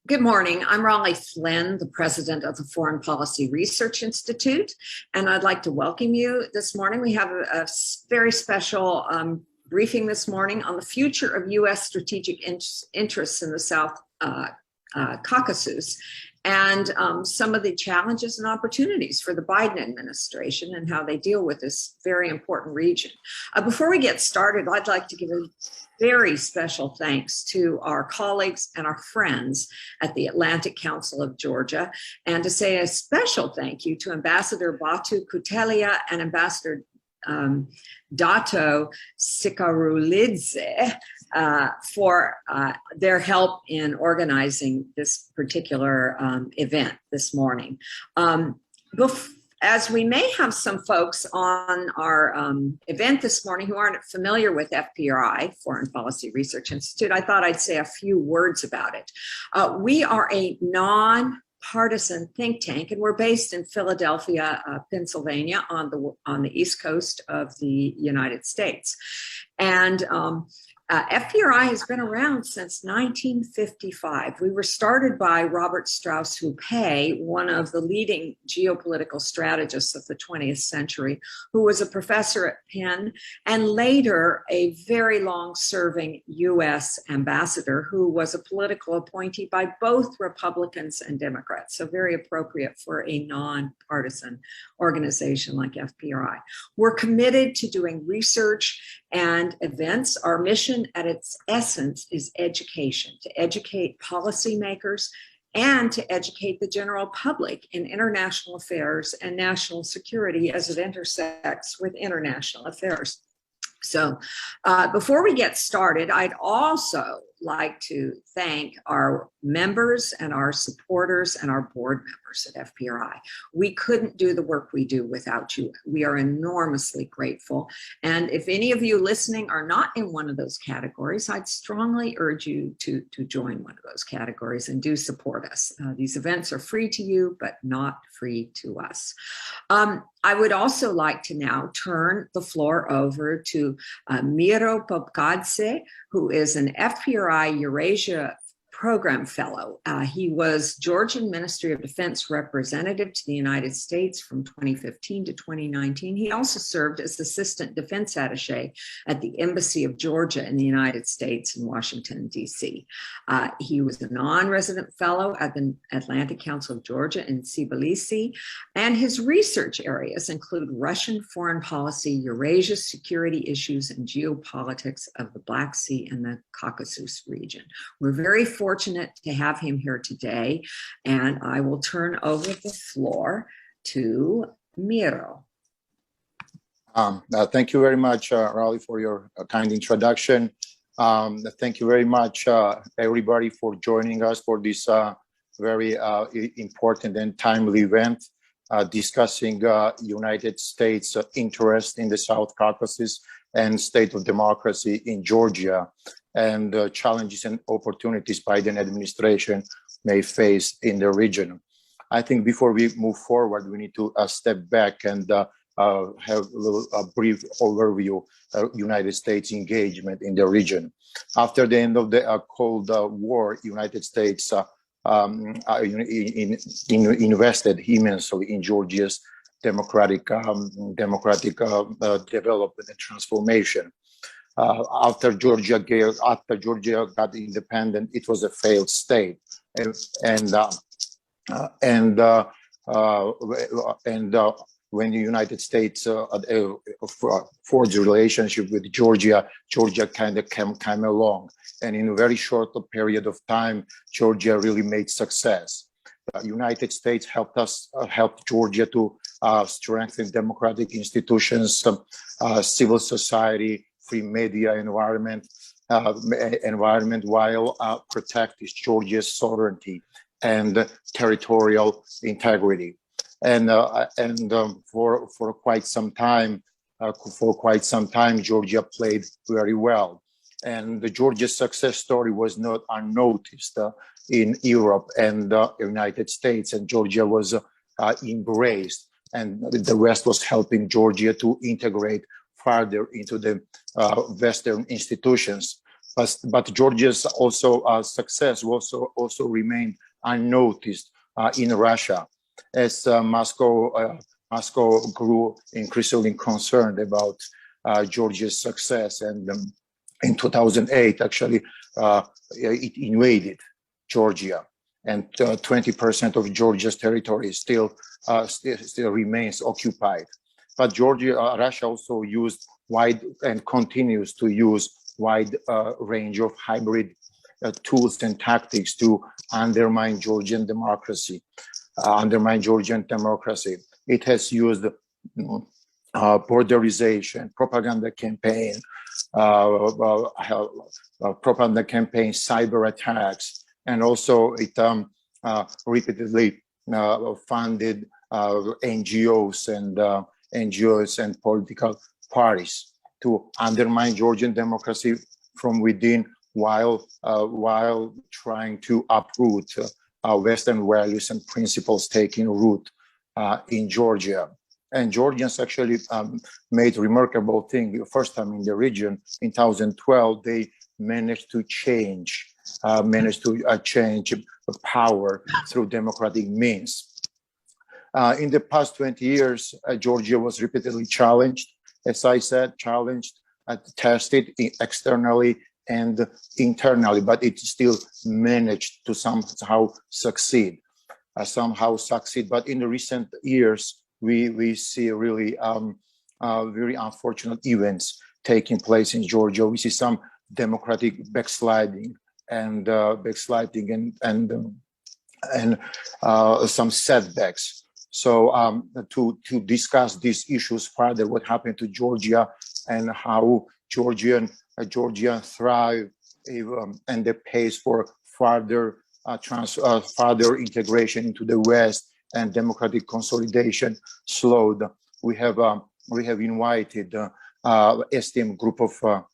Good morning. I'm Raleigh Flynn, the president of the Foreign Policy Research Institute, and I'd like to welcome you this morning. We have a very special briefing this morning on the future of U.S. strategic interests in the South Caucasus and some of the challenges and opportunities for the Biden administration and how they deal with this very important region. Before we get started, I'd like to give a very special thanks to our colleagues and our friends at the Atlantic Council of Georgia, and to say a special thank you to Ambassador Batu Kutelia and Ambassador Dato Sikarulidze for their help in organizing this particular event this morning. As we may have some folks on our event this morning who aren't familiar with FPRI, Foreign Policy Research Institute, I thought I'd say a few words about it. We are a non-partisan think tank, and we're based in Philadelphia, Pennsylvania, on the East Coast of the United States. And FPRI has been around since 1955. We were started by Robert Strauss Hupé, one of the leading geopolitical strategists of the 20th century, who was a professor at Penn and later a very long-serving U.S. ambassador who was a political appointee by both Republicans and Democrats, so very appropriate for a non-partisan organization like FPRI. We're committed to doing research and events. Our mission at its essence is education, to educate policymakers and to educate the general public in international affairs and national security as it intersects with international affairs. So before we get started, I'd also like to thank our members and our supporters and our board members at FPRI. We couldn't do the work we do without you. We are enormously grateful. And if any of you listening are not in one of those categories, I'd strongly urge you to join one of those categories and do support us. These events are free to you, but not free to us. I would also like to now turn the floor over to Miro Popkadze, who is an FPRI Eurasia Program Fellow. He was Georgian Ministry of Defense representative to the United States from 2015 to 2019. He also served as Assistant Defense Attaché at the Embassy of Georgia in the United States in Washington, D.C. He was a non-resident fellow at the Atlantic Council of Georgia in Tbilisi, and his research areas include Russian foreign policy, Eurasia security issues, and geopolitics of the Black Sea and the Caucasus region. We're very fortunate to have him here today, and I will turn over the floor to Miro. Thank you very much, Raleigh, for your kind introduction. Thank you very much, everybody, for joining us for this very important and timely event discussing United States interest in the South Caucasus and state of democracy in Georgia, and challenges and opportunities Biden administration may face in the region. I think before we move forward, we need to step back and have a brief overview of United States engagement in the region. After the end of the Cold War, United States invested immensely in Georgia's democratic development and transformation. After Georgia got independent, it was a failed state, and when the United States forged a relationship with Georgia, Georgia kind of came along, and in a very short period of time, Georgia really made success. The United States helped Georgia to strengthen democratic institutions, civil society, free media environment while protecting Georgia's sovereignty and territorial integrity. And for quite some time, Georgia played very well. And the Georgia success story was not unnoticed in Europe and the United States, and Georgia was embraced, and the West was helping Georgia to integrate further into the Western institutions. but Georgia's success also remained unnoticed in Russia, as Moscow grew increasingly concerned about Georgia's success, and in 2008, actually, it invaded Georgia, and 20% of Georgia's territory still remains occupied. But Russia also used wide and continues to use wide range of hybrid tools and tactics to undermine Georgian democracy. It has used borderization, propaganda campaign, cyber attacks, and also it repeatedly funded NGOs and political parties to undermine Georgian democracy from within, while trying to uproot Western values and principles taking root in Georgia. And Georgians actually made remarkable thing. The first time in the region in 2012, they managed to change power through democratic means. In the past 20 years, Georgia was repeatedly challenged, as I said, tested externally and internally, but it still managed to somehow succeed. But in the recent years, we see really very unfortunate events taking place in Georgia. We see some democratic backsliding and some setbacks. So to discuss these issues further, what happened to Georgia and how Georgia thrive, and the pace for further integration into the West and democratic consolidation slowed. We have invited esteemed group of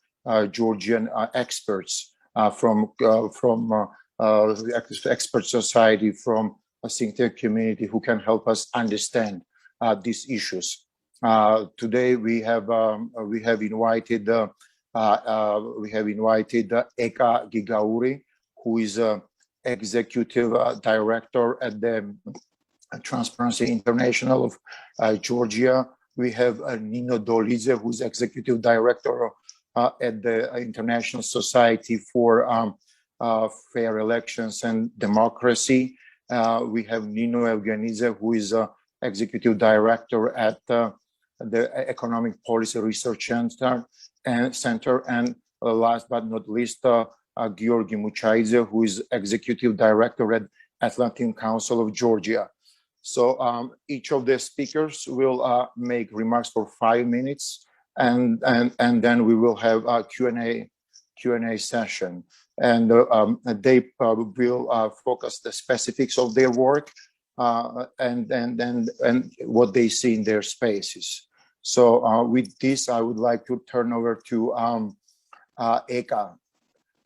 Georgian experts from the expert society, from a think tank community, who can help us understand these issues. Today we have invited Eka Gigauri, who is executive director at the Transparency International of Georgia. We have Nino Dolidze, who is executive director at the International Society for Fair Elections and Democracy. We have Nino Evgenidze, who is executive director at the Economic Policy Research Center, and last but not least, Georgi Muchaidze, who is executive director at Atlantic Council of Georgia. So each of the speakers will make remarks for 5 minutes, and then we will have a Q&A session. And they will focus the specifics of their work and what they see in their spaces. So with this, I would like to turn over to Eka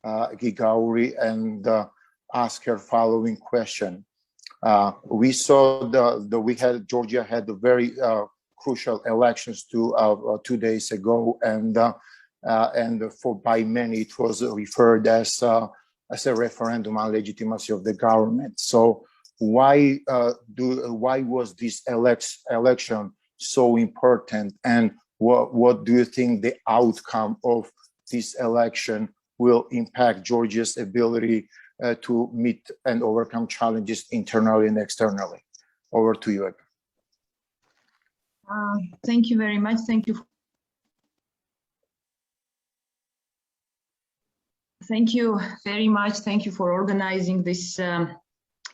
Gigauri and ask her following question. We saw Georgia had a very crucial elections 2 days ago, and by many it was referred as a referendum on legitimacy of the government. So why was this election so important, and what do you think the outcome of this election will impact Georgia's ability to meet and overcome challenges internally and externally? Over to you, Eka. Thank you very much. Thank you very much. Thank you for organizing this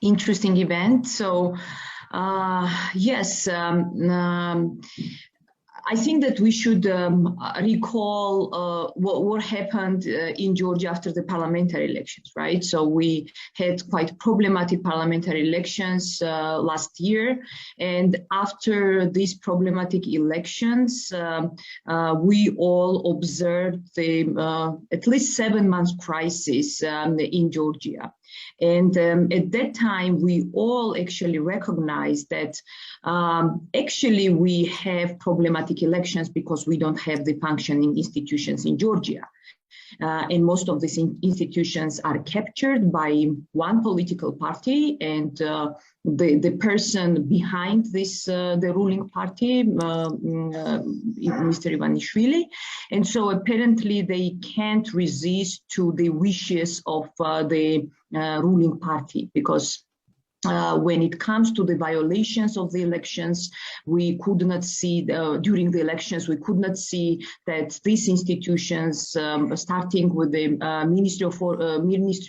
interesting event. So yes, I think that we should recall what happened in Georgia after the parliamentary elections, right? So we had quite problematic parliamentary elections last year. And after these problematic elections, we all observed the at least 7 months crisis in Georgia. And at that time, we all actually recognized that actually we have problematic elections because we don't have the functioning institutions in Georgia. and most of these institutions are captured by one political party, and the person behind this, the ruling party, Mr. Ivanishvili. And so apparently they can't resist to the wishes of the ruling party, because when it comes to the violations of the elections, we could not see, during the elections, we could not see that these institutions, starting with the Ministry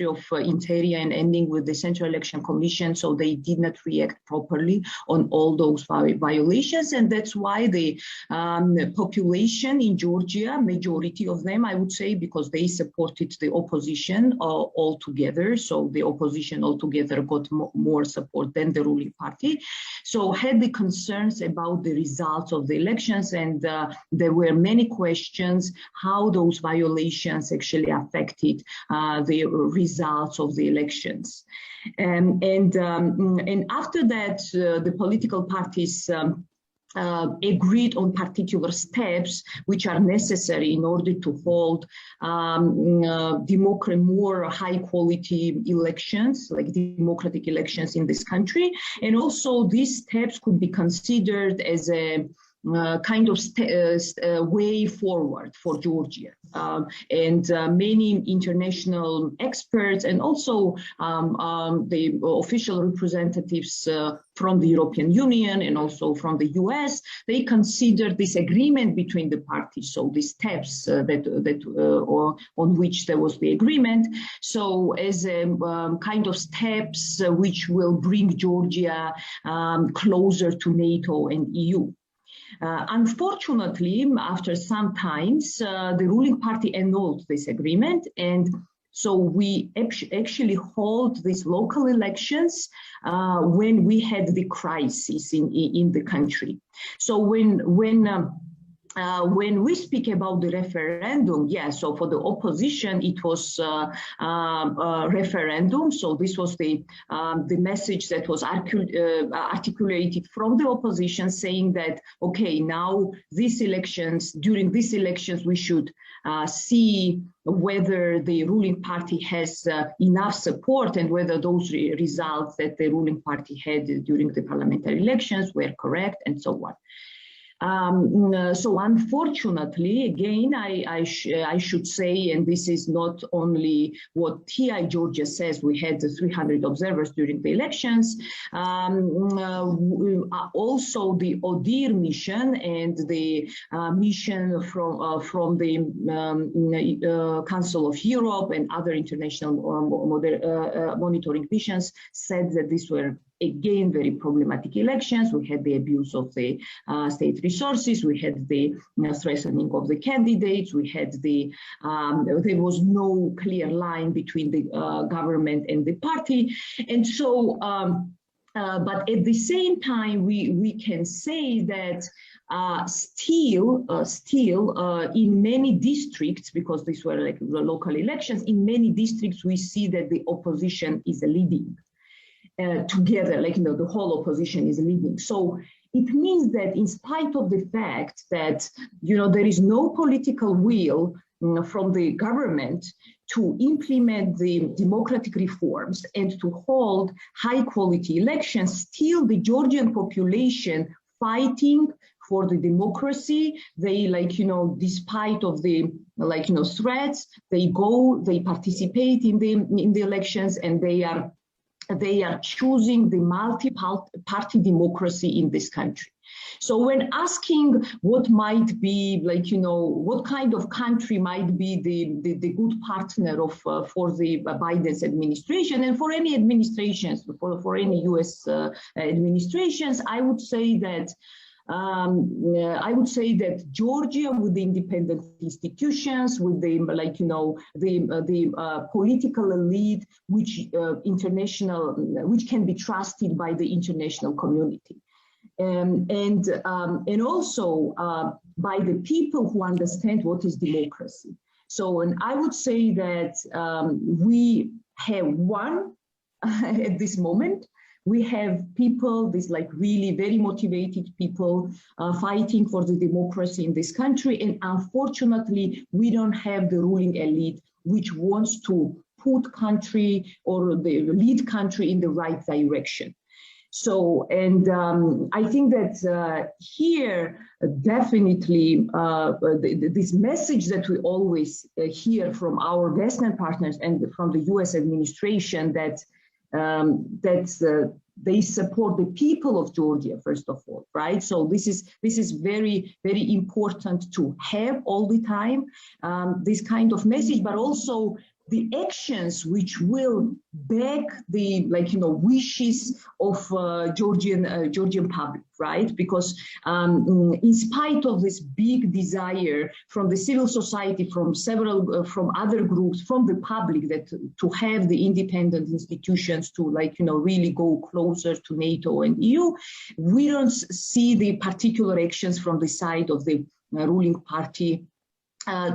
of Interior and ending with the Central Election Commission, so they did not react properly on all those violations. And that's why the population in Georgia, majority of them, I would say, because they supported the opposition altogether, so the opposition altogether got more support than the ruling party, so had the concerns about the results of the elections, and there were many questions how those violations actually affected the results of the elections. And after that, the political parties agreed on particular steps which are necessary in order to hold more high quality elections, like democratic elections in this country. And also these steps could be considered as a kind of way forward for Georgia. And many international experts and also the official representatives from the European Union and also from the US, they considered this agreement between the parties, so the steps on which there was the agreement, so as a kind of steps which will bring Georgia closer to NATO and EU. Unfortunately, after some times, the ruling party annulled this agreement, and so we actually hold these local elections when we had the crisis in the country. So when we speak about the referendum, yeah, so for the opposition, it was a referendum. So this was the message that was articulated from the opposition, saying that, okay, now during these elections, we should see whether the ruling party has enough support and whether those results that the ruling party had during the parliamentary elections were correct and so on. So unfortunately, again, I should say, and this is not only what TI Georgia says, we had 300 observers during the elections, also the ODIHR mission and the mission from the Council of Europe and other international monitoring missions said that these were again very problematic elections. We had the abuse of the state resources, we had the threatening of the candidates, we had there was no clear line between the government and the party. And so but at the same time, we can say that still in many districts, because these were like the local elections, in many districts we see that the opposition is leading. Together, like, you know, the whole opposition is leading. So it means that in spite of the fact that, you know, there is no political will from the government to implement the democratic reforms and to hold high quality elections, still the Georgian population fighting for the democracy, they, like, you know, despite of the, like, you know, threats, they participate in the elections, and they are choosing the multi-party democracy in this country. So when asking what might be, like, you know, what kind of country might be the good partner for the Biden's administration and for any administrations, for any US administrations, I would say that Georgia, with the independent institutions, with the, like, you know, the political elite, which can be trusted by the international community, and also by the people who understand what is democracy. So, and I would say that we have won at this moment. We have people, these like really very motivated people fighting for the democracy in this country. And unfortunately, we don't have the ruling elite which wants to put country or the lead country in the right direction. So, and I think that here, definitely, this message that we always hear from our Western partners and from the US administration that they support the people of Georgia, first of all, right? So this is very, very important to have all the time, this kind of message, but also the actions which will back the wishes of Georgian public, right? Because in spite of this big desire from the civil society, from several from other groups, from the public, that to have the independent institutions to really go closer to NATO and EU, we don't see the particular actions from the side of the ruling party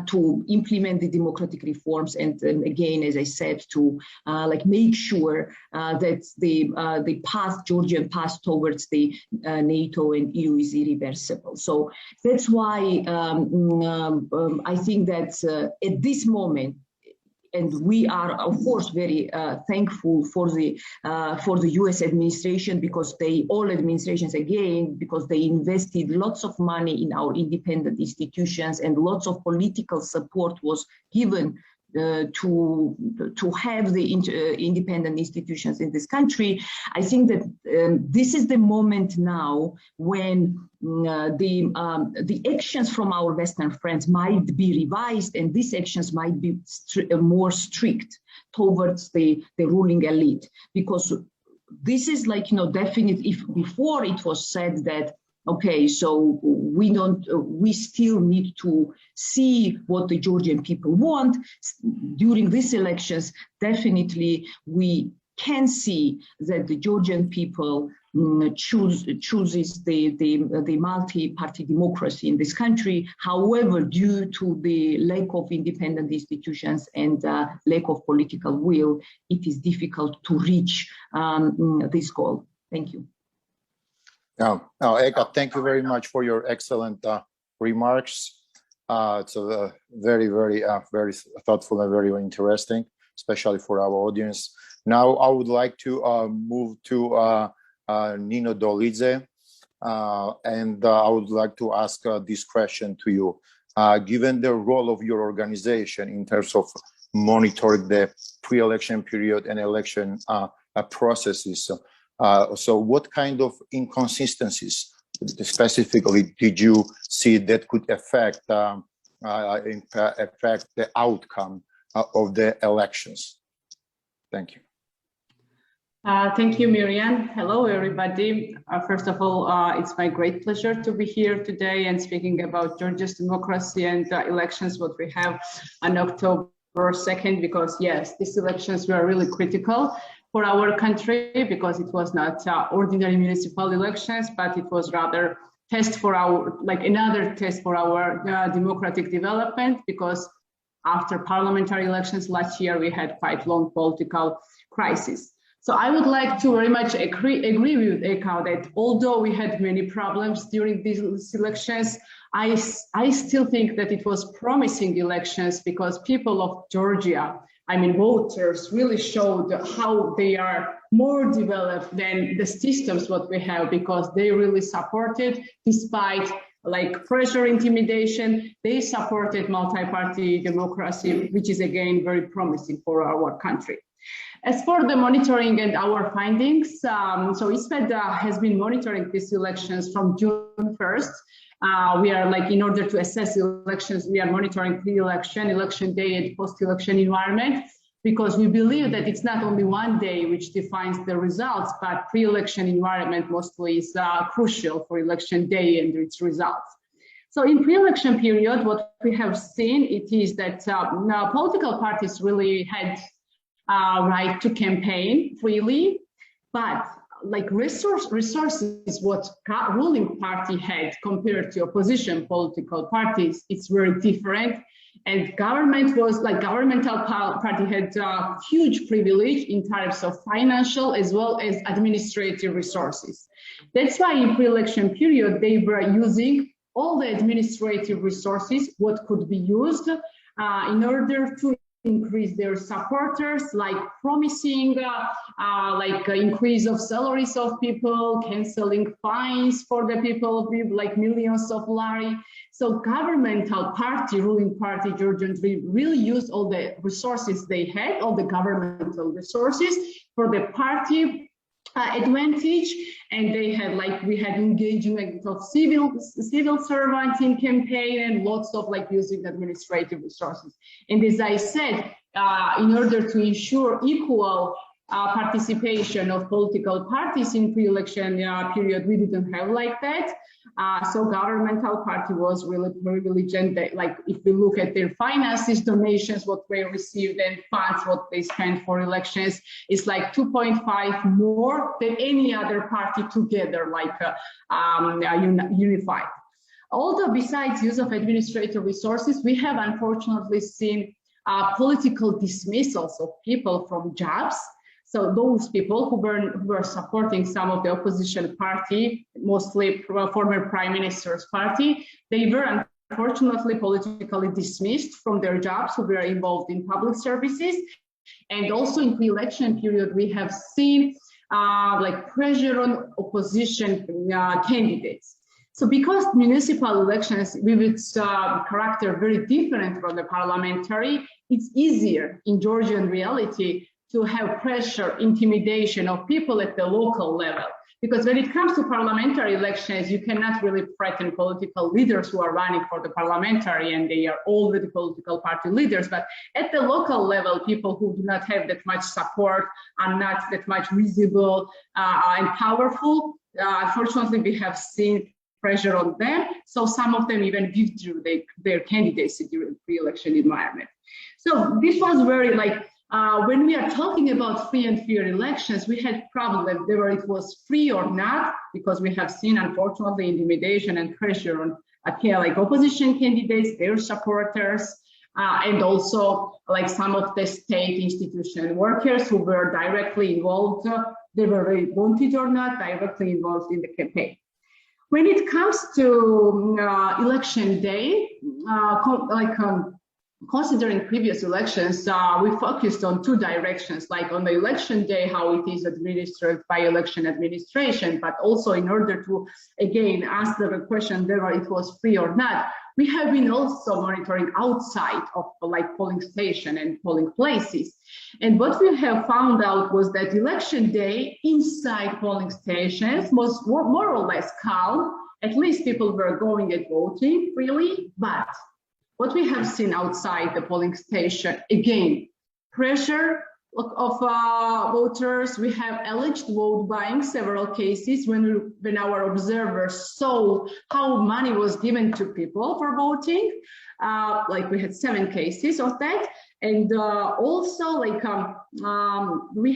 to implement the democratic reforms, and again, as I said, to make sure that the path, Georgian path towards the NATO and EU is irreversible. So that's why I think that at this moment, and we are, of course, very thankful for the U.S. administration, because all administrations, again, because they invested lots of money in our independent institutions, and lots of political support was given to have the independent institutions in this country. I think that this is the moment now when the actions from our Western friends might be revised, and these actions might be more strict towards the ruling elite, because this is definitely, if before it was said that, okay, so we still need to see what the Georgian people want during these elections. Definitely, we can see that the Georgian people chooses the multi-party democracy in this country. However, due to the lack of independent institutions and lack of political will, it is difficult to reach this goal. Thank you. Eka, thank you very much for your excellent remarks. It's a very, very thoughtful and very interesting, especially for our audience. Now, I would like to move to Nino Dolidze, and I would like to ask this question to you. Given the role of your organization in terms of monitoring the pre-election period and election processes, so what kind of inconsistencies specifically did you see that could affect the outcome of the elections? Thank you. Thank you, Miriam. Hello, everybody. First of all, it's my great pleasure to be here today and speaking about Georgia's democracy and elections, what we have on October 2nd, because yes, these elections were really critical for our country, because it was not ordinary municipal elections, but it was rather test for our, another test for our democratic development, because after parliamentary elections last year, we had quite long political crisis. So I would like to very much agree with Eka that although we had many problems during these elections, I still think that it was promising elections, because people of Georgia, voters, really showed how they are more developed than the systems what we have, because they really supported, despite pressure, intimidation, they supported multi-party democracy, which is again very promising for our country. As for the monitoring and our findings, so ISPED has been monitoring these elections from June 1st. We are in order to assess elections, we are monitoring pre-election, election day, and post-election environment, because we believe that it's not only one day which defines the results, but pre-election environment mostly is crucial for election day and its results. So in pre-election period, what we have seen, it is that political parties really had right to campaign freely, but resources what ruling party had compared to opposition political parties, it's very different. And governmental party had a huge privilege in terms of financial as well as administrative resources. That's why in pre-election period, they were using all the administrative resources, what could be used in order to increase their supporters, like promising increase of salaries of people, canceling fines for the people with like millions of lari. So governmental party, ruling party, Georgian really used all the resources they had, all the governmental resources for the party advantage, and they had we had engagement of civil servants in campaign and lots of using administrative resources. And as I said, in order to ensure equal participation of political parties in pre-election period, we didn't have like that. So governmental party was really privileged, and if we look at their finances, donations, what they received, and funds, what they spent for elections, is like 2.5 more than any other party together, unified. Although besides use of administrative resources, we have unfortunately seen political dismissals of people from jobs. So those people who were supporting some of the opposition party, mostly former prime minister's party, they were unfortunately politically dismissed from their jobs who were involved in public services. And also in pre-election period, we have seen pressure on opposition candidates. So because municipal elections with its character very different from the parliamentary, it's easier in Georgian reality to have pressure, intimidation of people at the local level. Because when it comes to parliamentary elections, you cannot really threaten political leaders who are running for the parliamentary and they are already political party leaders. But at the local level, people who do not have that much support, are not that much visible and powerful, unfortunately, we have seen pressure on them. So some of them even withdrew their candidacy during the pre-election environment. So this was very when we are talking about free and fair elections, we had problems whether it was free or not, because we have seen, unfortunately, intimidation and pressure on opposition candidates, their supporters, and also some of the state institution workers who were directly involved, they were very wanted or not, directly involved in the campaign. When it comes to election day, considering previous elections, we focused on two directions, like on the election day, how it is administered by election administration, but also in order to, again, answer the question whether it was free or not, we have been also monitoring outside of polling station and polling places. And what we have found out was that election day inside polling stations was more or less calm. At least people were going and voting freely, but what we have seen outside the polling station, again, pressure of voters. We have alleged vote buying, several cases when our observers saw how money was given to people for voting. We had 7 cases of that. And also we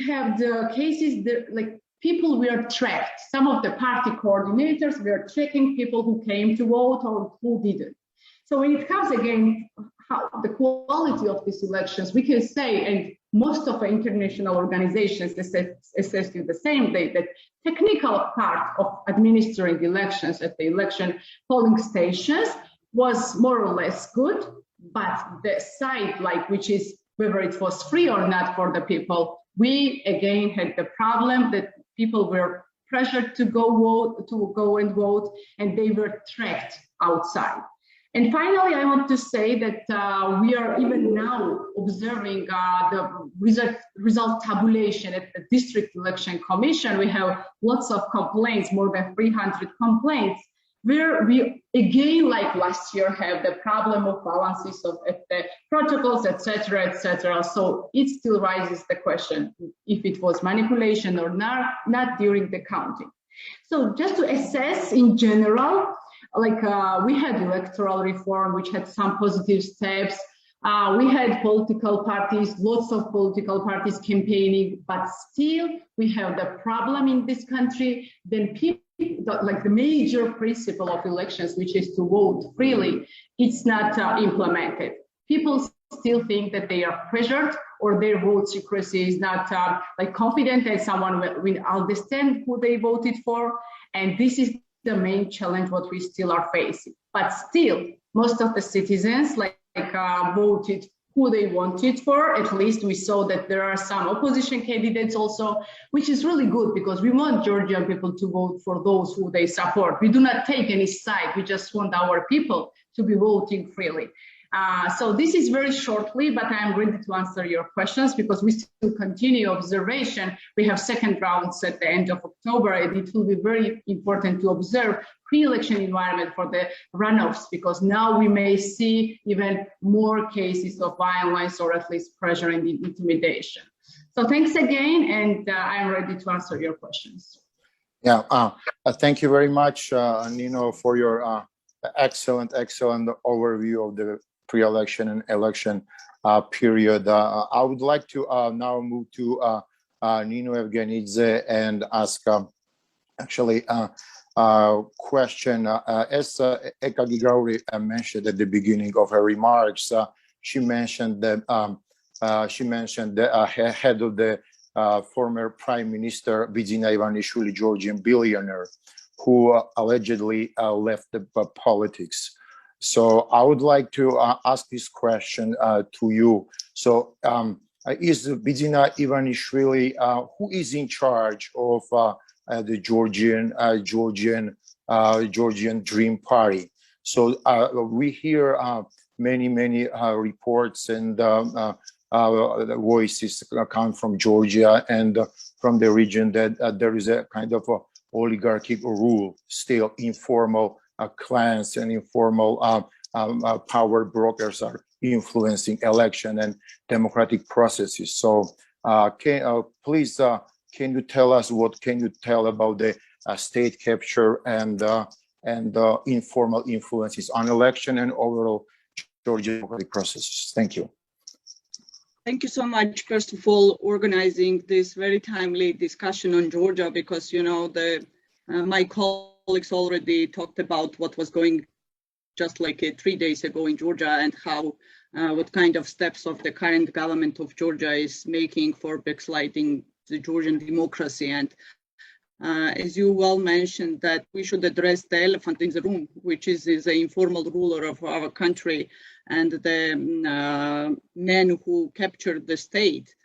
have the cases that people were tracked. Some of the party coordinators were tracking people who came to vote or who didn't. So when it comes again, the quality of these elections, we can say, and most of the international organizations assess you the same way, that technical part of administering elections at the election polling stations was more or less good, but the side, which is whether it was free or not for the people, we again had the problem that people were pressured to go and vote, and they were tracked outside. And finally, I want to say that we are even now observing the result tabulation at the District Election Commission. We have lots of complaints, more than 300 complaints, where we, again, like last year, have the problem of balances of the protocols, etc., etc. So it still raises the question if it was manipulation or not during the counting. So just to assess in general, we had electoral reform, which had some positive steps. We had political parties, lots of political parties campaigning, but still we have the problem in this country. Then people, the major principle of elections, which is to vote freely, it's not implemented. people still think that they are pressured or their vote secrecy is not like confident that someone will understand who they voted for. And this is the main challenge what we still are facing. But still, most of the citizens voted who they wanted for. At least we saw that there are some opposition candidates also, which is really good because we want Georgian people to vote for those who they support. We do not take any side. We just want our people to be voting freely. So this is very shortly, but I'm ready to answer your questions because we still continue observation. We have second rounds at the end of October, and it will be very important to observe pre-election environment for the runoffs, because now we may see even more cases of violence or at least pressure and intimidation. So thanks again, and I'm ready to answer your questions. Yeah, thank you very much, Nino, for your excellent overview of the pre-election and election period. I would like to now move to Nino Evgenidze and ask actually a question. As Eka Gigauri mentioned at the beginning of her remarks, she mentioned that head of the former Prime Minister Bidzina Ivanishvili, Georgian billionaire, who allegedly left the politics. So I would like to ask this question to you. So is Bidzina Ivanishvili, who is in charge of the Georgian Dream Party? So we hear many reports and voices come from Georgia and from the region that there is a kind of oligarchic rule, still informal clans and informal power brokers are influencing election and democratic processes. So please, can you tell us what can you tell about the state capture and informal influences on election and overall Georgian democratic processes? Thank you. Thank you so much, first of all, organizing this very timely discussion on Georgia, because, you know, my colleagues already talked about what was going just like 3 days ago in Georgia and how, what kind of steps of the current government of Georgia is making for backsliding the Georgian democracy. And as you well mentioned, that we should address the elephant in the room, which is the informal ruler of our country and the men who captured the state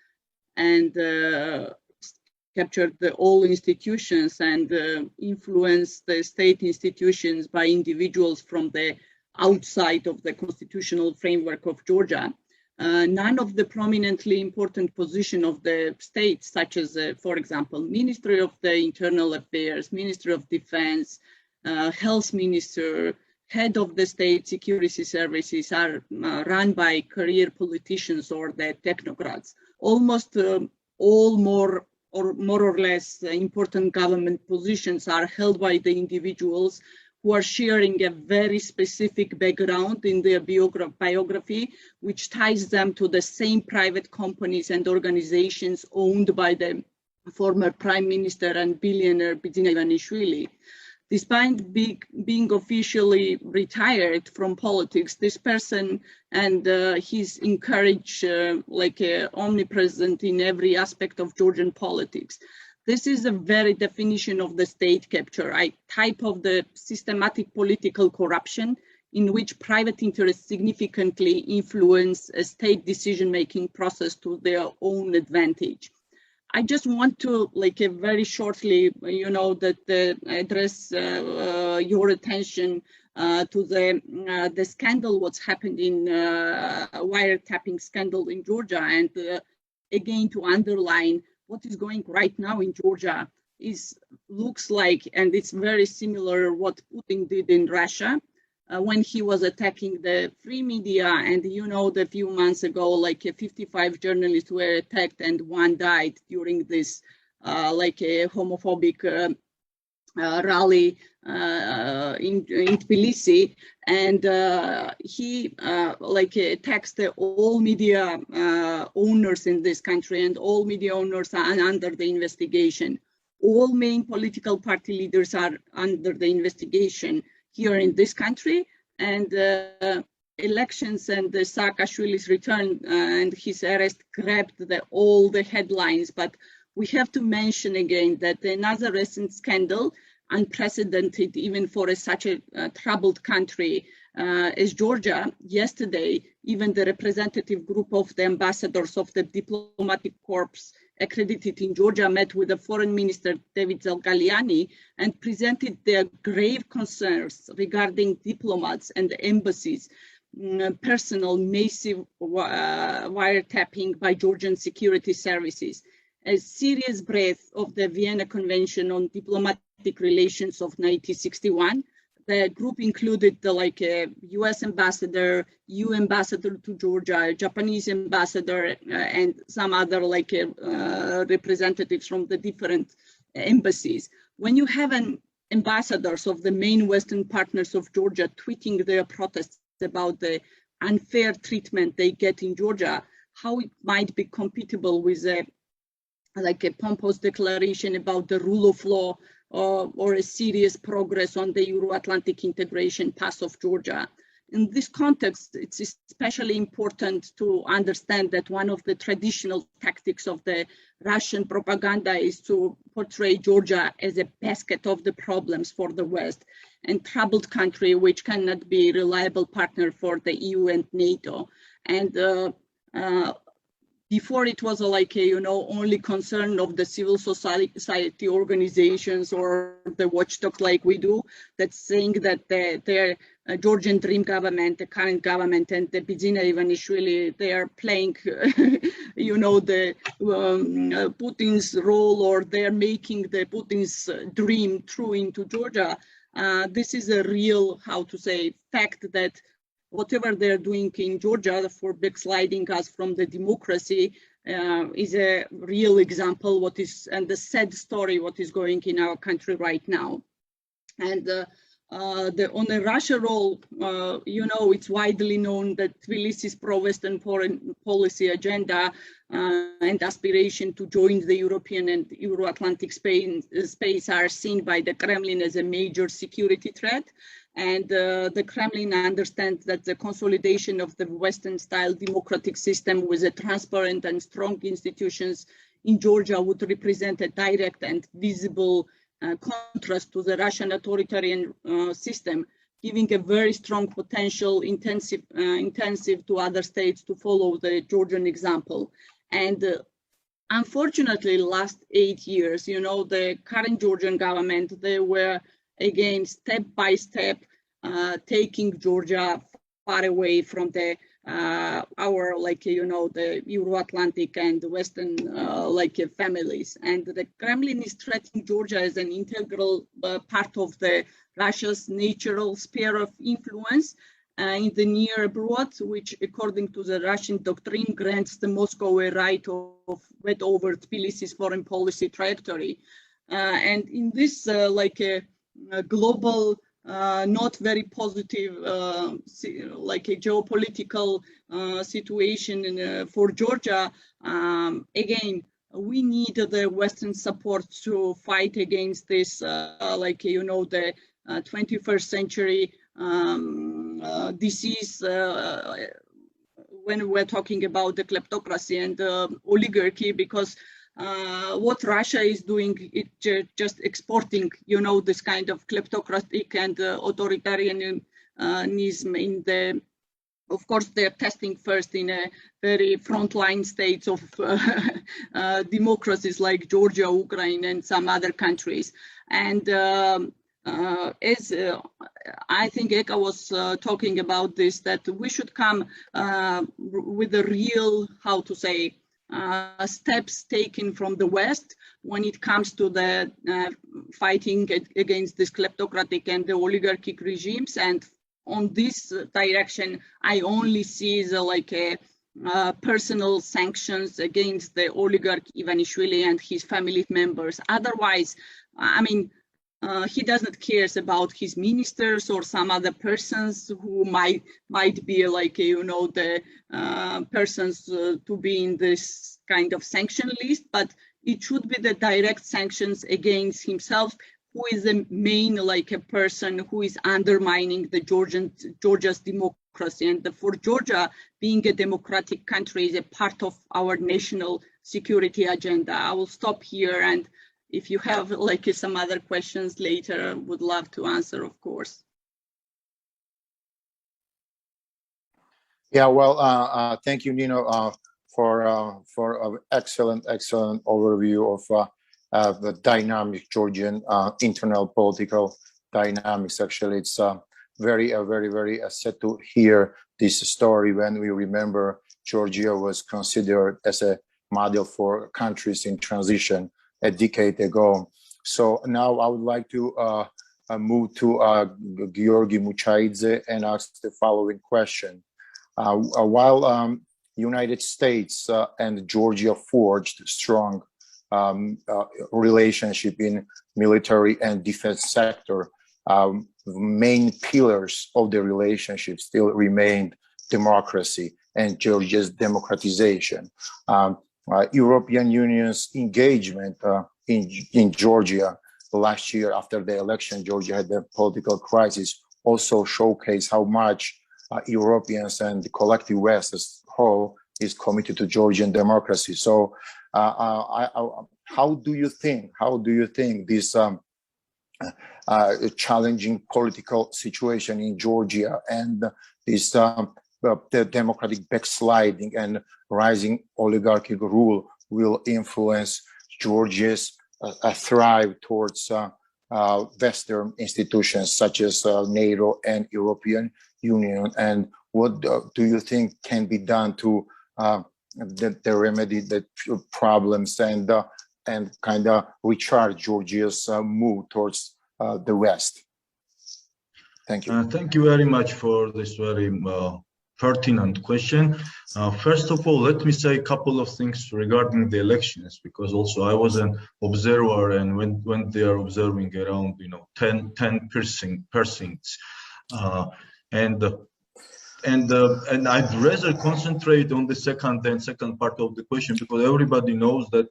and captured all institutions and influenced the state institutions by individuals from the outside of the constitutional framework of Georgia. None of the prominently important positions of the state, such as, for example, Ministry of the Internal Affairs, Ministry of Defense, Health Minister, Head of the State Security Services, are run by career politicians or the technocrats. Almost all more or less important government positions are held by the individuals who are sharing a very specific background in their biography, which ties them to the same private companies and organizations owned by the former Prime Minister and billionaire Bidzina Ivanishvili. Despite being officially retired from politics, this person and he's encouraged omnipresent in every aspect of Georgian politics. This is a very definition of the state capture, a type of the systematic political corruption in which private interests significantly influence a state decision-making process to their own advantage. I just want to, very shortly, address your attention to the scandal, what's happened in wiretapping scandal in Georgia, and again to underline what is going right now in Georgia looks like, and it's very similar what Putin did in Russia when he was attacking the free media. And a few months ago, 55 journalists were attacked and one died during this a homophobic rally in Tbilisi, and he attacks all media owners in this country, and all media owners are under the investigation. All main political party leaders are under the investigation here in this country, and elections and the Saakashvili's return and his arrest grabbed all the headlines, but we have to mention again that another recent scandal, unprecedented even for such a troubled country as Georgia. Yesterday, even the representative group of the ambassadors of the diplomatic corps accredited in Georgia met with the foreign minister, David Zalgaliani, and presented their grave concerns regarding diplomats and embassies, personal massive wiretapping by Georgian security services. A serious breach of the Vienna Convention on Diplomatic Relations of 1961. The group included a U.S. ambassador, EU ambassador to Georgia, Japanese ambassador, and some other representatives from the different embassies. When you have ambassadors of the main Western partners of Georgia tweeting their protests about the unfair treatment they get in Georgia, how it might be compatible with a pompous declaration about the rule of law or a serious progress on the Euro-Atlantic integration path of Georgia. In this context, it's especially important to understand that one of the traditional tactics of the Russian propaganda is to portray Georgia as a basket of the problems for the West and troubled country which cannot be a reliable partner for the EU and NATO. And before it was only concern of the civil society organizations or the watchdogs like we do, that's saying that their Georgian dream government, the current government, and the Bidzina Ivanishvili, they are playing, the Putin's role, or they're making the Putin's dream true into Georgia. This is a real, fact that whatever they're doing in Georgia for backsliding us from the democracy is a real example and the sad story what is going in our country right now. And on the Russia role, it's widely known that Tbilisi's pro-Western foreign policy agenda and aspiration to join the European and Euro-Atlantic space are seen by the Kremlin as a major security threat. And the Kremlin understands that the consolidation of the Western-style democratic system with a transparent and strong institutions in Georgia would represent a direct and visible contrast to the Russian authoritarian system, giving a very strong potential intensive to other states to follow the Georgian example. And unfortunately, last 8 years, the current Georgian government, they were again, step by step, taking Georgia far away from the the Euro-Atlantic and Western families. And the Kremlin is treating Georgia as an integral part of the Russia's natural sphere of influence in the near abroad, which, according to the Russian doctrine, grants the Moscow a right of veto over Tbilisi's foreign policy trajectory. And in this global, not very positive, a geopolitical situation for Georgia, again, we need the Western support to fight against this, the 21st century disease when we're talking about the kleptocracy and oligarchy, because what Russia is doing, it's just exporting, this kind of kleptocratic and authoritarianism in the, of course, they're testing first in a very frontline states of democracies like Georgia, Ukraine, and some other countries. And as I think Eka was talking about this, that we should come with a real, steps taken from the West when it comes to the fighting against this kleptocratic and the oligarchic regimes. And on this direction, I only see the personal sanctions against the oligarch Ivanishvili and his family members. Otherwise, he doesn't care about his ministers or some other persons who might be the persons to be in this kind of sanction list, but it should be the direct sanctions against himself, who is the main like a person who is undermining the Georgia's democracy. And for Georgia, being a democratic country is a part of our national security agenda. I will stop here, and if you have like some other questions later, I would love to answer, of course. Yeah, well, thank you, Nino, for an excellent overview of the dynamic Georgian internal political dynamics. Actually, it's very sad to hear this story when we remember Georgia was considered as a model for countries in transition a decade ago. So now I would like to move to Georgi Muchaidze and ask the following question. While United States and Georgia forged strong relationship in military and defense sector, main pillars of the relationship still remained democracy and Georgia's democratization. European Union's engagement in Georgia last year after the election, Georgia had the political crisis, also showcased how much Europeans and the collective West as a whole is committed to Georgian democracy. So, how do you think this challenging political situation in Georgia and this the democratic backsliding and rising oligarchic rule will influence Georgia's thrive towards Western institutions such as NATO and European Union, and what do you think can be done to remedy the problems and kind of recharge Georgia's move towards the West? Thank you. Thank you very much for this very pertinent question. First of all, let me say a couple of things regarding the elections, because also I was an observer, and when they are observing around 10%, and I'd rather concentrate on the second part of the question, because everybody knows that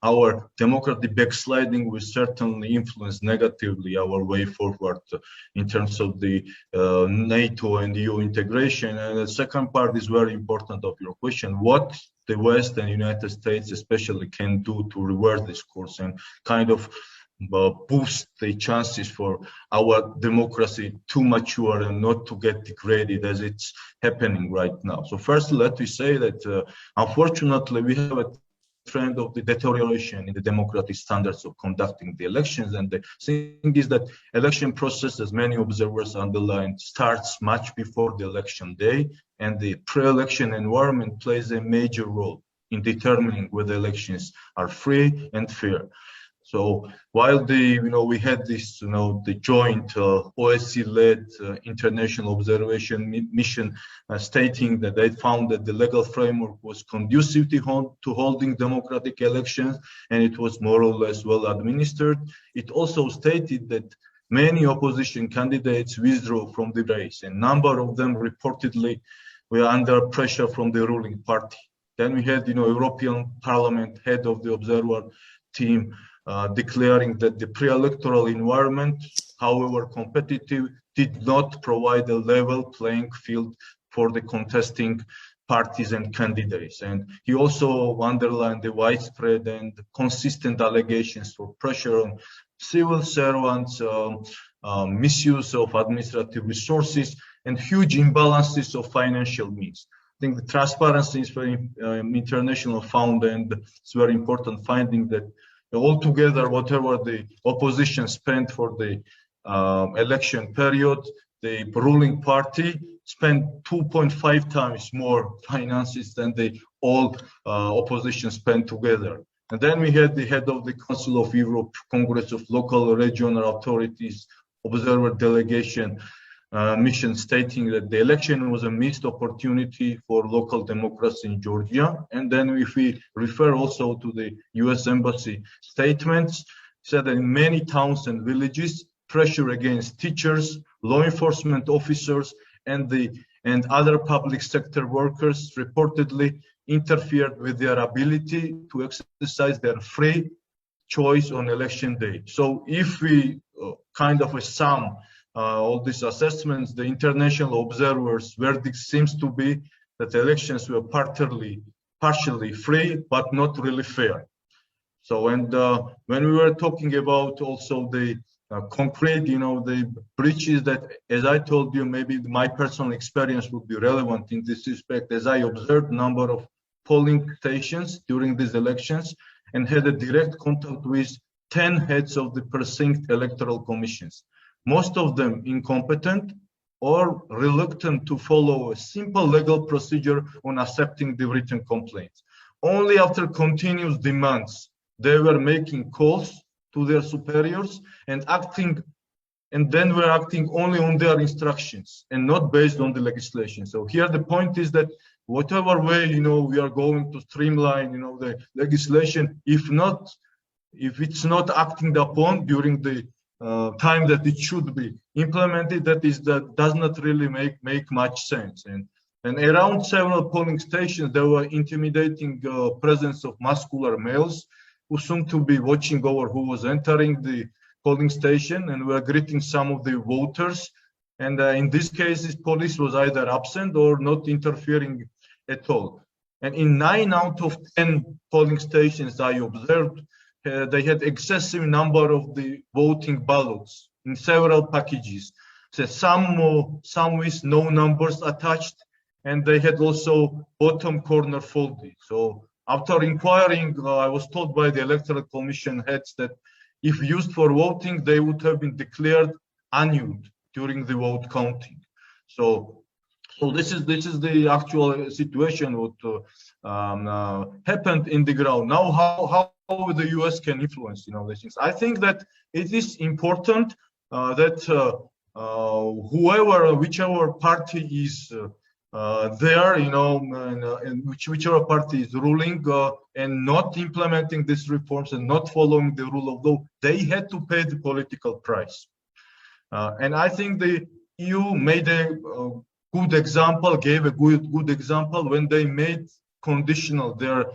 our democratic backsliding will certainly influence negatively our way forward in terms of the NATO and EU integration. And the second part is very important of your question: what the West and United States especially can do to reverse this course and kind of boost the chances for our democracy to mature and not to get degraded as it's happening right now. So first, let me say that unfortunately we have a trend of the deterioration in the democratic standards of conducting the elections. And the thing is that election process, as many observers underline, starts much before the election day, and the pre-election environment plays a major role in determining whether elections are free and fair. So while we had this, the joint OSCE-led international observation mission stating that they found that the legal framework was conducive to holding democratic elections and it was more or less well administered, it also stated that many opposition candidates withdrew from the race, and a number of them reportedly were under pressure from the ruling party. Then we had, European Parliament head of the observer team declaring that the pre-electoral environment, however competitive, did not provide a level playing field for the contesting parties and candidates. And he also underlined the widespread and consistent allegations for pressure on civil servants, misuse of administrative resources, and huge imbalances of financial means. I think the transparency is very international found, and it's very important finding that altogether, whatever the opposition spent for the election period, the ruling party spent 2.5 times more finances than the all opposition spent together. And then we had the head of the Council of Europe, Congress of Local Regional Authorities, observer delegation mission stating that the election was a missed opportunity for local democracy in Georgia. And then if we refer also to the US Embassy statements, said that in many towns and villages, pressure against teachers, law enforcement officers, and other public sector workers reportedly interfered with their ability to exercise their free choice on election day. So if we kind of sum all these assessments, the international observers' verdict seems to be that elections were partially free, but not really fair. So, and when we were talking about also the concrete, the breaches that, as I told you, maybe my personal experience would be relevant in this respect, as I observed a number of polling stations during these elections and had a direct contact with 10 heads of the precinct electoral commissions, most of them incompetent or reluctant to follow a simple legal procedure on accepting the written complaints. Only after continuous demands, they were making calls to their superiors and then were acting only on their instructions and not based on the legislation. So here the point is that whatever way, we are going to streamline, the legislation, if it's not acting upon during the time that it should be implemented, that does not really make much sense. And around several polling stations, there were intimidating presence of muscular males who seemed to be watching over who was entering the polling station and were greeting some of the voters. And in these cases, police was either absent or not interfering at all. And in 9 out of 10 polling stations I observed, they had excessive number of the voting ballots in several packages. So some with no numbers attached, and they had also bottom corner folded. So after inquiring, I was told by the Electoral Commission heads that if used for voting, they would have been declared unused during the vote counting. So this is the actual situation what happened in the ground. Now, how the US can influence these things? I think that it is important that whichever party is there, and whichever party is ruling and not implementing these reforms and not following the rule of law, they had to pay the political price. And I think the EU made a good example, gave a good example when they made conditional their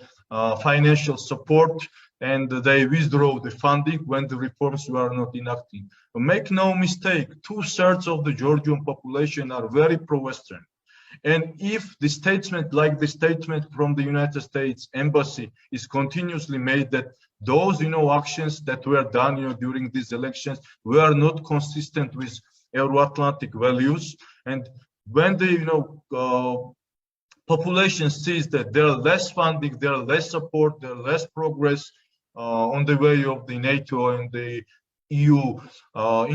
financial support and they withdrew the funding when the reforms were not enacted. But make no mistake, 2/3 of the Georgian population are very pro-Western. And if the statement, like the statement from the United States Embassy, is continuously made that those, actions that were done, during these elections were not consistent with Euro-Atlantic values, and when the, population sees that there are less funding, there are less support, there are less progress on the way of the NATO and the EU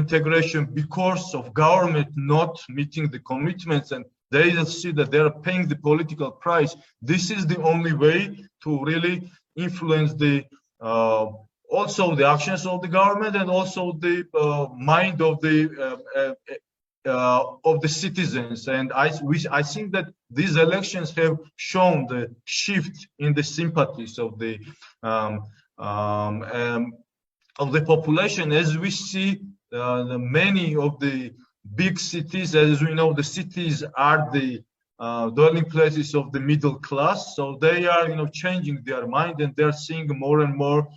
integration because of government not meeting the commitments, and they see that they are paying the political price. This is the only way to really influence the also the actions of the government and also the mind of the citizens. And I think that these elections have shown the shift in the sympathies of the population, as we see many of the big cities, as we know, the cities are the dwelling places of the middle class. So they are, changing their mind, and they're seeing more and more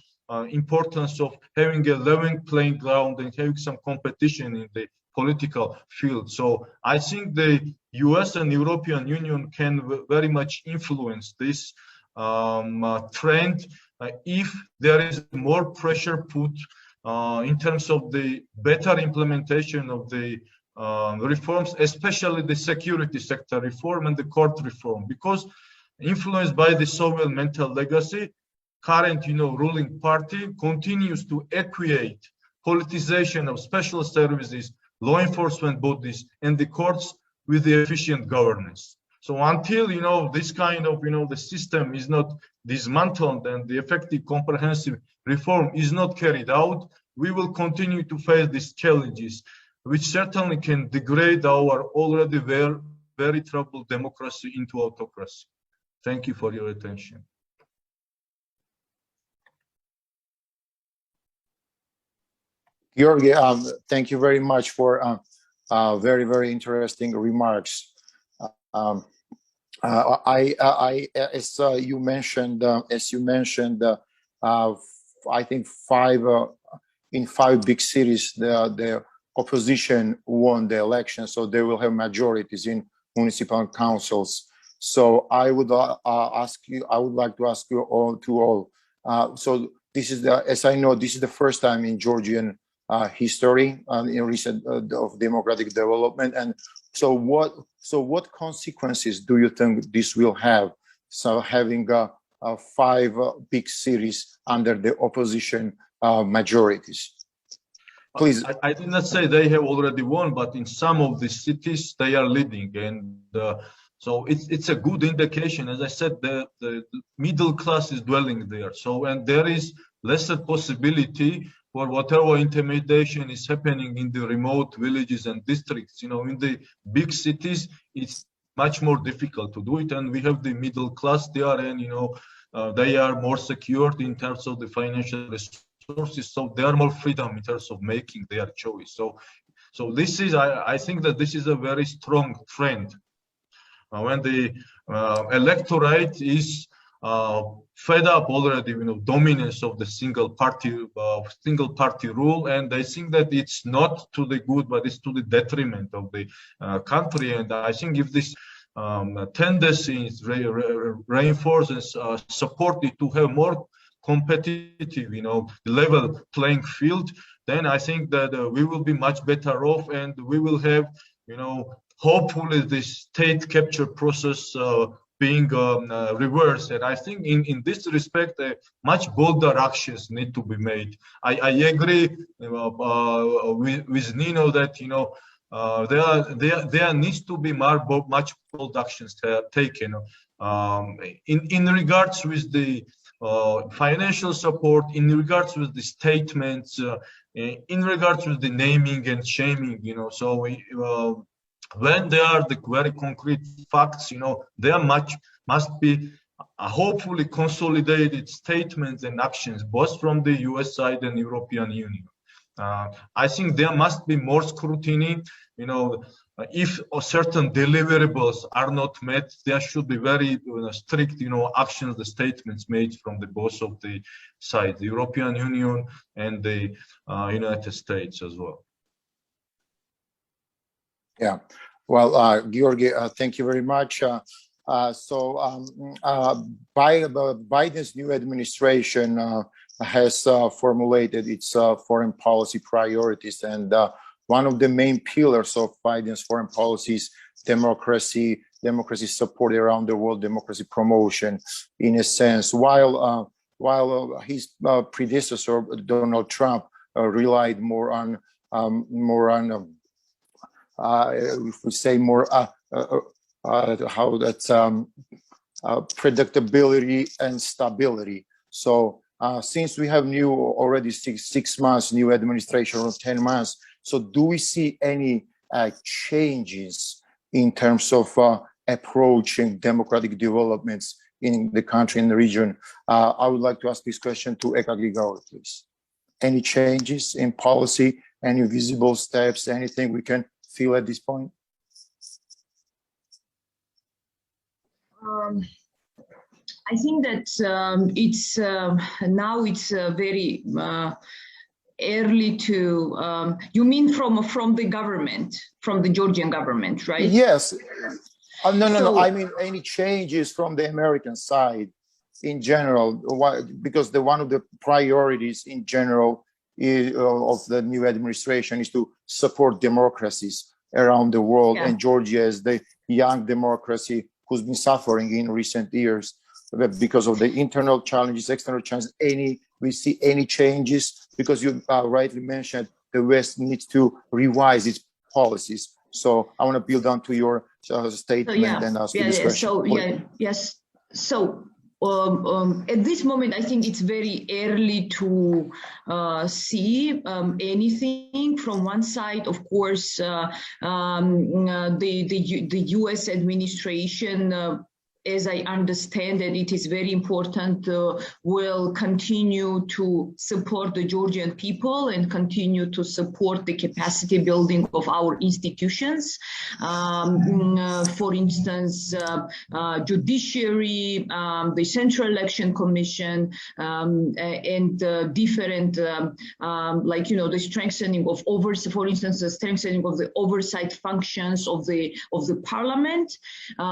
importance of having a level playing ground and having some competition in the political field. So I think the US and European Union can very much influence this trend if there is more pressure put in terms of the better implementation of the reforms, especially the security sector reform and the court reform, because influenced by the Soviet mental legacy, current ruling party continues to equate politicization of special services, law enforcement bodies, and the courts with the efficient governance. So until this kind of the system is not dismantled and the effective comprehensive reform is not carried out, we will continue to face these challenges, which certainly can degrade our already very troubled democracy into autocracy. Thank you for your attention. Georgi, thank you very much for very, very interesting remarks. As you mentioned, I think in five big cities, the opposition won the election, so they will have majorities in municipal councils. So I would I would like to ask you all. So this is as I know, this is the first time in Georgian history in recent of democratic development. And so what consequences do you think this will have? So having five big cities under the opposition majorities. Please. I did not say they have already won, but in some of the cities they are leading, and so it's a good indication. As I said, the middle class is dwelling there. So, and there is lesser possibility for whatever intimidation is happening in the remote villages and districts. You know, in the big cities, it's much more difficult to do it. And we have the middle class there, and they are more secured in terms of the financial resources. So they are more freedom in terms of making their choice. So this is, I think that this is a very strong trend. When the electorate is fed up already, dominance of the single party rule, and I think that it's not to the good, but it's to the detriment of the country. And I think if this tendency is reinforced and supported to have more competitive, level playing field, then I think that we will be much better off, and we will have, hopefully the state capture process being reversed. And I think in this respect, much bolder actions need to be made. I agree with Nino that there needs to be much bold actions taken in regards with the financial support, in regards with the statements, in regards with the naming and shaming. So when there are the very concrete facts, there must be hopefully consolidated statements and actions, both from the US side and European Union. I think there must be more scrutiny. If certain deliverables are not met, there should be very strict, actions, the statements made from the both of the sides, the European Union and the United States as well. Yeah, well, Georgi, thank you very much. Biden's new administration has formulated its foreign policy priorities, and one of the main pillars of Biden's foreign policy is democracy support around the world, democracy promotion, in a sense. While his predecessor Donald Trump relied more on if we say more predictability and stability. So since we have already six months new administration, or 10 months, so do we see any changes in terms of approaching democratic developments in the country, in the region? I would like to ask this question to Eka Grigori, please. Any changes in policy, any visible steps, anything we can feel at this point? I think that it's now it's very early to. You mean from the government, from the Georgian government, right? Yes. No. I mean any changes from the American side in general. Why? Because one of the priorities in general of the new administration is to support democracies around the world, and Georgia is the young democracy who's been suffering in recent years because of the internal challenges, external challenges. We see any changes? Because you rightly mentioned the West needs to revise its policies. So I want to build on to your statement and ask you this question. So at this moment, I think it's very early to see anything from one side. Of course, the U.S. administration as I understand it, it is very important, will continue to support the Georgian people and continue to support the capacity building of our institutions. For instance, judiciary, the Central Election Commission, and different, the strengthening of for instance, the strengthening of the oversight functions of the parliament,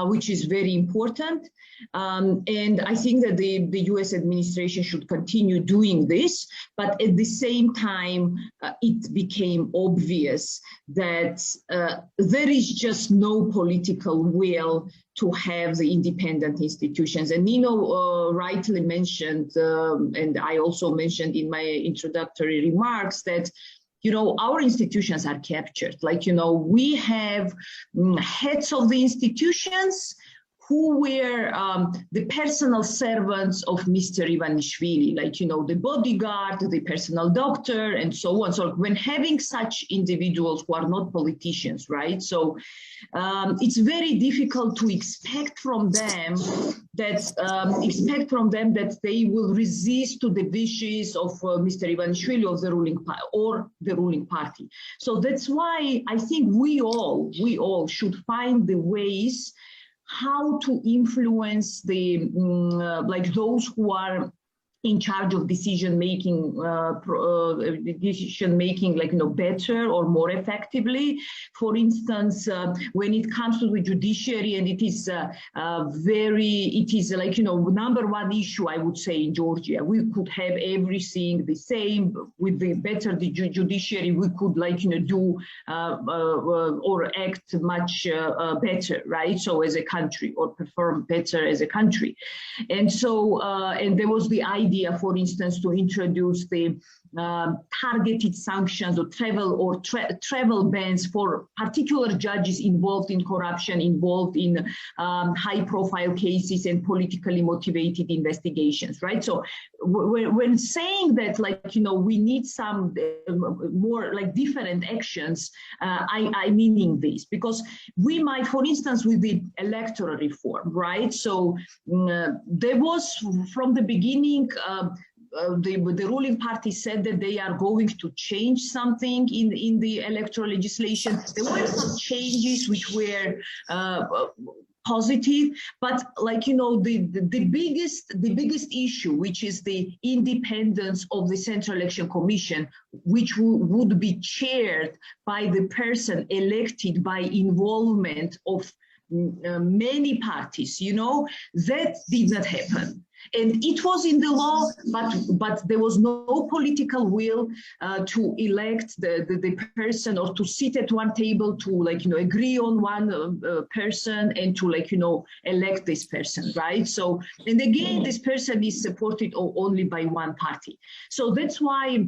which is very important. And I think that the US administration should continue doing this, but at the same time, it became obvious that there is just no political will to have the independent institutions. And Nino rightly mentioned, and I also mentioned in my introductory remarks, that our institutions are captured. We have heads of the institutions who were the personal servants of Mr. Ivanishvili, the bodyguard, the personal doctor, and so on. So when having such individuals who are not politicians, right? So it's very difficult to expect from them that they will resist to the wishes of Mr. Ivanishvili of the ruling party. So that's why I think we all should find the ways how to influence the those who are in charge of decision making, better or more effectively. For instance, when it comes to the judiciary, and it is number one issue, I would say, in Georgia. We could have everything the same. With the better the judiciary, we could do or act much better, right? So as a country, or perform better as a country. And so, and there was the idea, for instance, to introduce the targeted sanctions or travel bans for particular judges involved in corruption, involved in high-profile cases and politically motivated investigations, right? So when saying that, we need some more different actions, I meaning this, because we might, for instance, with the electoral reform, right? So there was from the beginning. The ruling party said that they are going to change something in the electoral legislation. There were some changes which were positive, but the biggest issue, which is the independence of the Central Election Commission, which would be chaired by the person elected by involvement of many parties, that did not happen. And it was in the law, but there was no political will to elect the person, or to sit at one table to agree on one person and to elect this person, right? So, and again, this person is supported only by one party. So that's why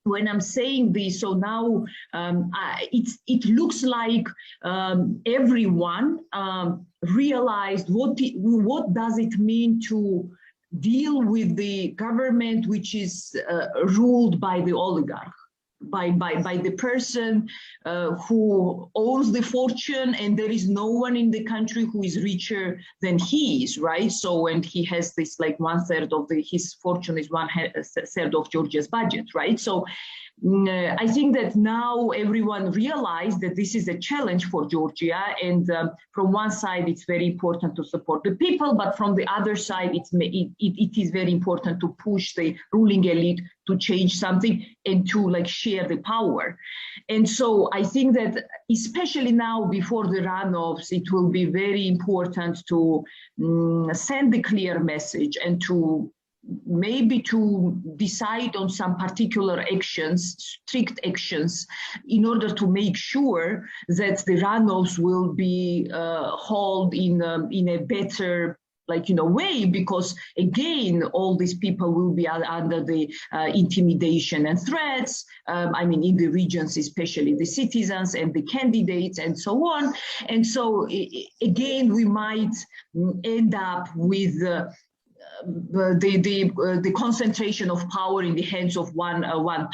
when I'm saying this, so now it looks like everyone realized what does it mean to deal with the government which is ruled by the oligarch, by the person who owns the fortune, and there is no one in the country who is richer than he is, right? So, and he has this 1/3 of his fortune is 1/3 of Georgia's budget, right? So I think that now everyone realized that this is a challenge for Georgia, and from one side it's very important to support the people, but from the other side it is very important to push the ruling elite to change something and to share the power. And so I think that especially now before the runoffs, it will be very important to send the clear message and to maybe to decide on some particular actions, strict actions, in order to make sure that the runoffs will be held in a better way, because again, all these people will be under the intimidation and threats, in the regions, especially the citizens and the candidates and so on. And so again, we might end up with the concentration of power in the hands of one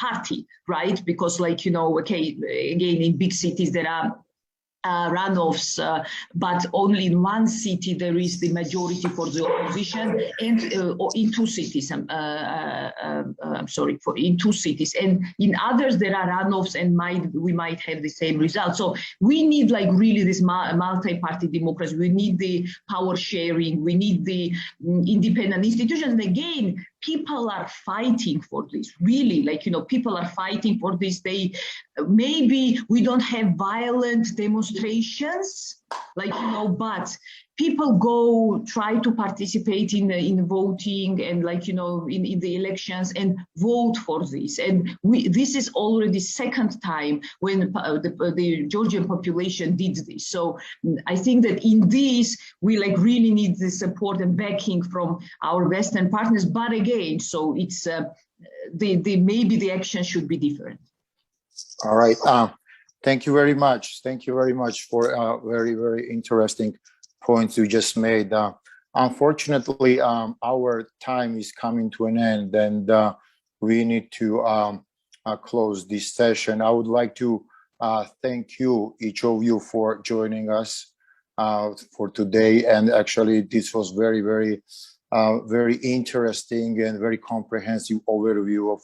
party, right? Because again, in big cities, there are runoffs, but only in one city there is the majority for the opposition, and in two cities. I'm sorry, in two cities, and in others there are runoffs, and we might have the same result. So we need like really this multi-party democracy. We need the power sharing. We need the independent institutions. And again, people are fighting for this, really, like, people are fighting for this. Maybe we don't have violent demonstrations, like, but people try to participate in voting and, like, in the elections and vote for this. And this is already second time when the Georgian population did this. So I think that in this, we like really need the support and backing from our Western partners. But again, so it's maybe the action should be different. All right. Thank you very much. Thank you very much for very, very interesting points you just made. Unfortunately, our time is coming to an end, and we need to close this session. I would like to thank you, each of you, for joining us for today. And actually, this was very, very, very interesting and very comprehensive overview of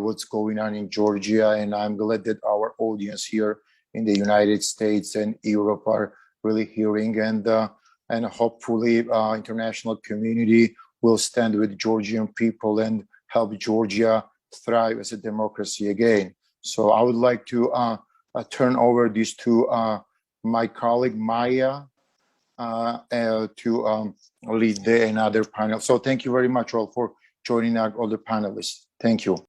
what's going on in Georgia. And I'm glad that our audience here in the United States and Europe are really hearing, and hopefully international community will stand with Georgian people and help Georgia thrive as a democracy again. So I would like to turn over this to my colleague Maya to lead another panel. So thank you very much all for joining our other panelists. Thank you.